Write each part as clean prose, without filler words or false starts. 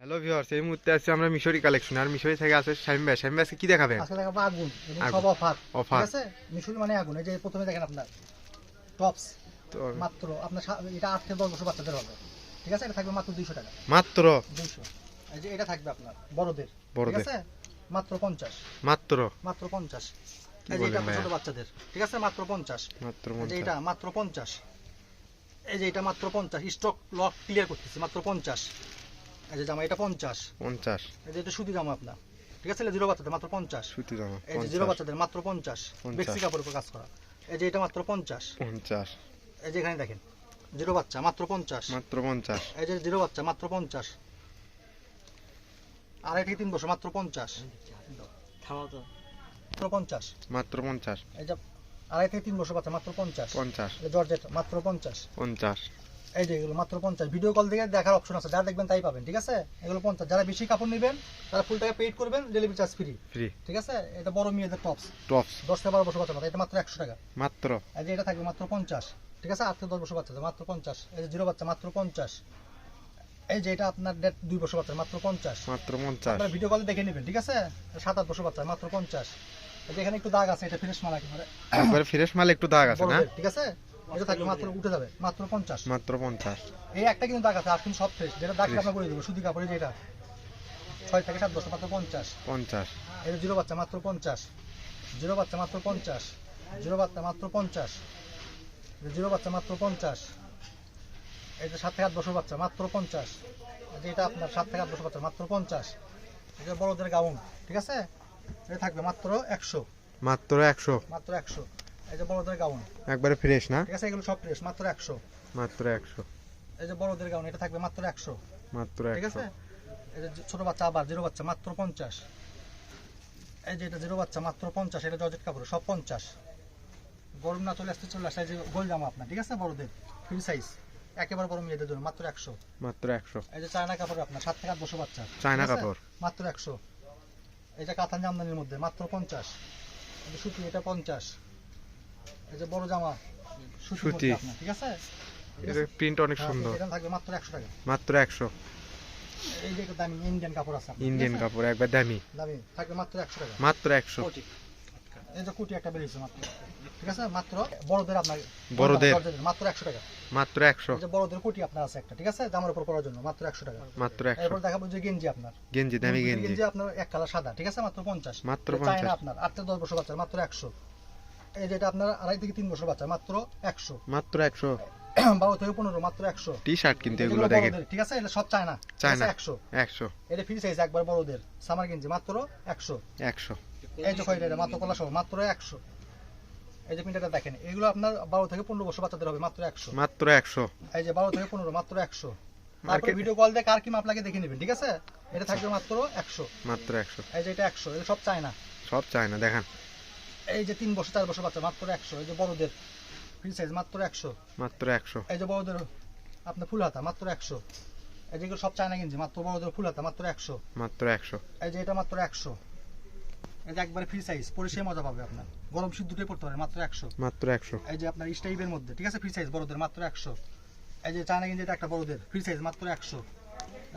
Hello viewers, এই মুহূর্তে আছি আমরা মিশরি কালেকশন। আর মিশরি থেকে আছে শামিম ভাই। শামিম ভাই আজকে কি দেখাবেন? আজকে দেখাবো আগুন এবং সব অফার। ঠিক আছে, মিশরি মানে আগুন। এই যে প্রথমে দেখেন আপনার টপস তো মাত্র আপনার এটা 8 থেকে 10 বছর বাচ্চাদের হবে। ঠিক আছে, এটা থাকবে মাত্র 200 টাকা। মাত্র 200। এই যে এটা থাকবে আপনার বড়দের। ঠিক বড়দের আছে, মাত্র 50। মাত্র মাত্র 50। কি এই যে এটা বলেন ভাই? ছোট বাচ্চাদের। ঠিক আছে, মাত্র 50। মাত্র এই যে 50। এটা মাত্র 50। এই যে এটা মাত্র 50। স্টক লক ক্লিয়ার করতেছি, মাত্র 50। এই যে জামা এটা 50। 50 এই যে এটা সুতি জামা আপনার। ঠিক আছে, জিরো বাচ্চাদের মাত্র 50। সুতি জামা এই যে জিরো 50 বাচ্চাদের মাত্র 50। 50 বেক্সি কাপড়ের উপর কাজ করা। এই যে এটা মাত্র 50। 50 এই যে এখানে দেখেন জিরো বাচ্চা মাত্র 50। মাত্র 50 এই যে জিরো বাচ্চা মাত্র 50। আড়াই থেকে 3 বছর মাত্র 50। মাত্র 50। মাত্র 50 এই যে আড়াই থেকে 3 বছর বাচ্চা মাত্র 50। 50 এই জর্জেট মাত্র 50। 50 এই যে এগুলো মাত্র 50। ভিডিও কল থেকে দেখার অপশন আছে, যা দেখবেন তাই পাবেন। ঠিক আছে, এগুলো 50। যারা বেশি কাপড় নেবেন তারা ফুল টাকা পেড করবেন, ডেলিভারি চার্জ ফ্রি। ফ্রি ঠিক আছে, এটা বড় মেয়েদের টপস টপস 10 থেকে 12 বছর বাচ্চা এটা মাত্র 100 টাকা। মাত্র এই যে এটা থাকবে মাত্র 50। ঠিক আছে, 8 থেকে 10 বছর বাচ্চাদের মাত্র 50। এই যে জিরো বাচ্চা মাত্র 50। এই যে এটা আপনার 2 বছর বাচ্চা মাত্র 50। মাত্র আপনারা 50 ভিডিও কলে দেখে নেবেন। ঠিক আছে, 7-8 বছর বাচ্চা মাত্র 50। এই যে এখানে একটু দাগ আছে, এটা ফ্রেশ মাল একেবারে একবার ফ্রেশ মাল, একটু দাগ আছে না? বড়দের। ঠিক আছে, এটা থাকবে মাত্র উঠে যাবে মাত্র 50। মাত্র 50 এই একটা কিন্তু দাগ আছে, আর কিন্তু সব ফ্রেশ। যেটা দাগ আমরা করে দেবো সুতি কাপড়ে। যে এটা 6 থেকে 7 বছর মাত্র 50। 50 এই যে জিরো বাচ্চা মাত্র 50। জিরো বাচ্চা মাত্র 50। জিরো বাচ্চা মাত্র 50। জিরো বাচ্চা মাত্র 50। এই যে 7 থেকে 8 বছর বাচ্চা মাত্র 50। এই যে এটা আপনার 7 থেকে 8 বছর বাচ্চা মাত্র 50। এই যে বড়দের গাউন। ঠিক আছে, এটা থাকবে মাত্র 100। মাত্র 100 মাত্র 100। এই যে বড়দের গাউন। একবারে ফ্রেশ না? ঠিক আছে, এগুলো সব ফ্রেশ মাত্র 100। মাত্র 100 এই যে বড়দের গাউন, এটা থাকবে মাত্র 100। মাত্র ঠিক আছে, 100 এই যে ছোট বাচ্চা আবার জিরো বাচ্চা মাত্র 50। এই যে এটা জিরো বাচ্চা মাত্র 50। এটা জর্জেট কাপড় সব 50। গরম না চলে আসতে এই যে গোল জামা আপনার। ঠিক আছে, বড়দের ফ্রি সাইজ একেবারে বড় মেয়েদের জন্য মাত্র 100। মাত্র 100 এই যে চায়না কাপড় আপনার 7 থেকে 8 বছর বাচ্চা চায়না ঠিক আছে? কাপড় মাত্র 100। এই যে কাতান জামদানির মধ্যে মাত্র 50। এই যে সুতি এটা 50। এই যে বড় জামা সুতির সুতি। মধ্যে আপনার। ঠিক আছে, এর প্রিন্ট অনেক সুন্দর। এটা থাকবে মাত্র 100 টাকা। মাত্র 100 এই যে একটা দামি ইন্ডিয়ান কাপড় আছে আপনার, ইন্ডিয়ান ঠিক আছে? কাপড় একবার দামি। দামি থাকবে মাত্র 100 টাকা। মাত্র 100 এই যে কুটি একটা বেরিয়েছে মাত্র। ঠিক আছে, মাত্র বড়দের আপনার বড়দের। মাত্র 100 টাকা। মাত্র 100 এই যে বড়দের কুটি আপনার আছে একটা। ঠিক আছে, জামার উপর পরার জন্য মাত্র 100 টাকা। মাত্র এরপর 100 দেখাবো যে গেঞ্জি আপনার। গেঞ্জি দামি গেঞ্জি গেঞ্জি আপনার এক কালার সাদা। ঠিক আছে, মাত্র 50। মাত্র এই চায়না 50 আপনার 8 থেকে 10 বছর বাচ্চা মাত্র 100। এই যেটা আপনার আড়াই থেকে 3 বছর বাচ্চা মাত্র 100। মাত্র 100 12 থেকে 15 মাত্র 100। টি শার্ট কিন্তু এগুলো এগুলো দেখেন বড়দের। ঠিক আছে, এটা সব চায়না। চায়না 100। 100 এটা ফ্রি সাইজ একবার বড়দের সামার গেঞ্জি মাত্র 100। 100 এই যে খয়টা মাত্র কলা সহ মাত্র 100। এই যে প্রিন্টারটা দেখেন, এগুলো আপনার 12 থেকে 15 বছর বাচ্চাদের হবে মাত্র 100। মাত্র 100 এই যে 12 থেকে 15 মাত্র 100। তারপরে মার্কেট ভিডিও কল দিয়ে কার কি মাপ লাগে দেখে নেবেন। ঠিক আছে, এটা থাকবে মাত্র 100। মাত্র 100 এই যে এটা 100। এটা সব চায়না। সব চায় না দেখেন। এই যে 3 বছর 4 বছর বাচ্চা মাত্র 100। এই যে বড়দের ফ্রি সাইজ মাত্র 100। মাত্র 100 এই যে বড়দের আপনার ফুল হাতা মাত্র 100। এই যেগুলো সব চায়না গেঞ্জি মাত্র বড়দের ফুল হাতা মাত্র 100। মাত্র 100 এই যে এটা মাত্র 100। এই যে একবারে ফ্রি সাইজ পরে সে মজা পাবে আপনার। গরম শীত দুটোই পড়তে পারে মাত্র 100। মাত্র 100 এই যে আপনার স্টাইপের মধ্যে। ঠিক আছে, ফ্রি সাইজ বড়দের মাত্র 100। এই যে চায়না গেঞ্জি এটা একটা বড়দের ফ্রি সাইজ মাত্র 100।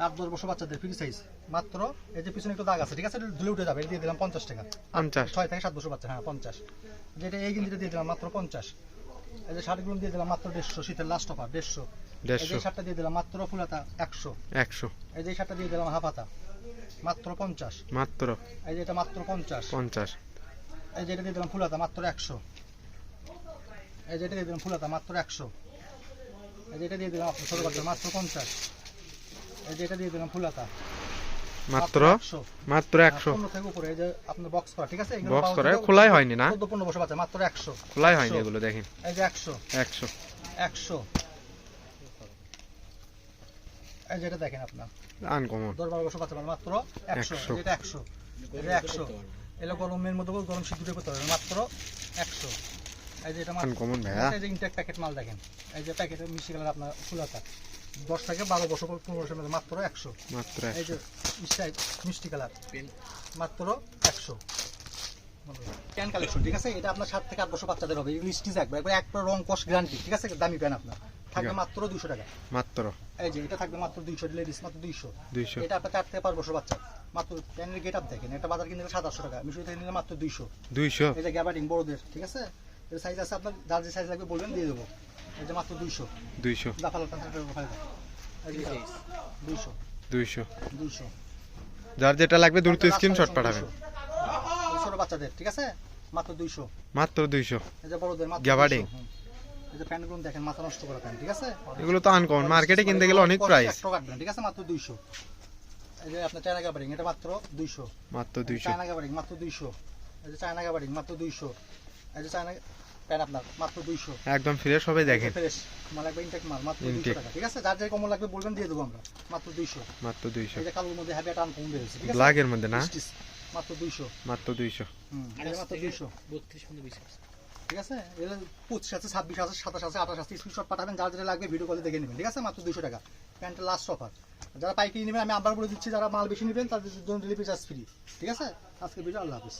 8-10 বছর বাচ্চাদের ফ্রি সাইজ মাত্র। এই যে পিছনে একটু দাগ আছে। ঠিক আছে, এটা ধুলে উঠে যাবে। এটা দিয়ে দিলাম 50 টাকা। 50 6 থেকে 7 বছর বাচ্চা, হ্যাঁ 50। যেটা এই গেঞ্জিটা দিয়ে দিলাম মাত্র 50। এই যে শার্টগুলো দিয়ে দিলাম মাত্র 150। শীতের লাস্ট অফার 150। এই যে 150 শার্টটা দিয়ে দিলাম মাত্র ফুল হাতা 100। 100 এই যে শার্টটা দিয়ে দিলাম হাফ হাতা মাত্র 50। মাত্র এই যে এটা মাত্র 50। 50 এই যে এটা দিয়ে দিলাম ফুল হাতা মাত্র 100। এই যে এটা দিয়ে দিলাম ফুল হাতা মাত্র 100। এই যে এটা দিয়ে দিলাম আপনার ছোট বাচ্চা মাত্র 50। এই যে এটা দিয়ে দিলাম ফুল হাতা মাত্র 100। মাত্র 100 15 থেকে উপরে। এই যে আপনার বক্স করা। ঠিক আছে, এগুলো বক্স 12 করে থেকে খোলাই হয়নি না? 14-15 বছর বাচ্চা মাত্র 100। খোলাই হয়নি 100 এগুলো দেখেন। এই যে 100। 100 100। এই যে এটা দেখেন আপনার আনকমন 10-12 বছর বাচ্চা মাত্র 100। 100 এই যে এটা 100। এটা 100। এলো গরমের মধ্যে গরম শীত দুটোই করতে হবে মাত্র 100। এই যে এটা মাত্র আনকমন ভাইয়া। এই যে ইনটেক প্যাকেট মাল দেখেন। এই যে প্যাকেটের মিষ্টি কালার আপনার ফুল হাতা 10 থেকে 12 বছর 15 বছরের মধ্যে মাত্র 100। মাত্র এই যে 100 মিষ্টি কালার মাত্র 100। Pan collection. ঠিক আছে, এটা আপনার 7 থেকে 8 বছর বাচ্চাদের হবে। এগুলো স্টিচ একবার রং কস গ্যারান্টি। ঠিক আছে, দামি প্যান আপনার। থাকবে মাত্র 200 টাকা। মাত্র এই যে এটা থাকবে মাত্র 200, লেডিস মাত্র 200। 200 এটা আপনার 4 থেকে 5 বছর বাচ্চা মাত্র। প্যানের গেট আপ দেখেন, এটা বাজার কিনলে 700 টাকা, মিশরি থেকে নিলে মাত্র 200। 200 এই যে গ্যাবার্ডিং বড়দের, ঠিক আছে? এর সাইজ আছে আপনার, যার যে সাইজ লাগবে বলবেন দিয়ে দেবো। এই যে মাত্র 200। 200 জাফালো ট্রান্সফার ফাইল 200 200 200। যার যেটা লাগবে দ্রুত স্ক্রিনশট পাঠাবেন। ছোট বাচ্চাদের, ঠিক আছে? মাত্র 200। মাত্র 200 এই যে বড়দের মাত্র গ্যাবার্ডিং। 200, এই যে প্যান্টগুলো দেখেন, মাথা নষ্ট করা প্যান্ট, ঠিক আছে? এগুলো তো আনকমন, মার্কেটে কিনতে গেলে অনেক প্রাইস। 100 কাটবেন, ঠিক আছে? মাত্র 200। এই যে আপনার চায়না গ্যাবার্ডিং, এটা মাত্র 200। মাত্র 200 চায়না গ্যাবার্ডিং মাত্র 200। এই যে চায়না গ্যাবার্ডিং মাত্র 200। এই যে চায়না প্যান্ট আপনার মাত্র 200। একদম ফ্রেশ হবে দেখেন। ফ্রেশ মাল লাগবে, ইনটেক মাল, মাত্র 200 Intake। টাকা, ঠিক আছে? যার যে কমল লাগবে বলবেন দিয়ে দেবো আমরা, মাত্র 200। মাত্র 200 এই যে কালোর মধ্যে হ্যাভি একটা আনকমন বেরিয়েছে, ঠিক আছে? ব্ল্যাকের মধ্যে না, স্টিচ, মাত্র 200। মাত্র 200 এই যে মাত্র 200, 32 পর্যন্ত বিশ আছে। ঠিক আছে? এগুলো 25 আছে, 26 আছে, 27 আছে, 28 আছে, স্ক্রিনশট পাঠাবেন, যার যেটা লাগবে ভিডিও কলে দেখে নেবেন, ঠিক আছে? মাত্র 200 টাকা। প্যান্টের লাস্ট অফার। যারা পাইকারি নেবেন আমি আবার বলে দিচ্ছি, যারা মাল বেশি নেবেন তাদের জন্য ডেলিভারি চার্জ ফ্রি, ঠিক আছে? আজকে ভিডিও, আল্লাহ হাফেজ।